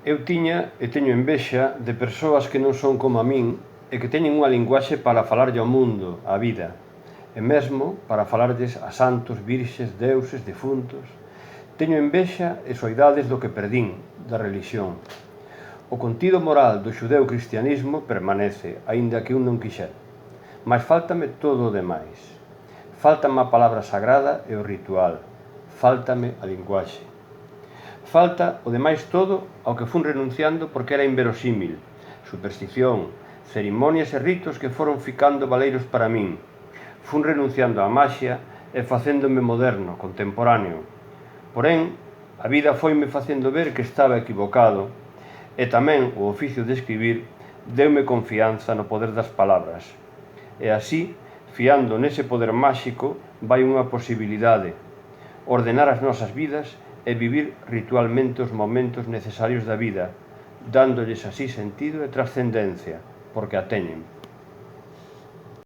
Eu tiña e teño envexa de persoas que non son como a min e que teñen unha linguaxe para falarlle ao mundo, á vida, e mesmo para falarlles a santos, virxes, deuses, defuntos. Teño envexa e soidades do que perdín, da relixión. O contido moral do xudeu-cristianismo permanece, aínda que un non quixer, mas fáltame todo o demais. Fáltame a palabra sagrada e o ritual, fáltame a linguaxe. Falta o demais todo ao que fun renunciando porque era inverosímil, superstición, cerimonias e ritos que foron ficando valeiros para min. Fun renunciando á maxia e facéndome moderno, contemporáneo. Porén, a vida foime facendo ver que estaba equivocado e tamén o oficio de escribir deume confianza no poder das palabras. E así, fiando nese poder máxico, vai unha posibilidade: ordenar as nosas vidas e vivir ritualmente os momentos necesarios da vida, dándolles así sentido e trascendencia, porque a teñen.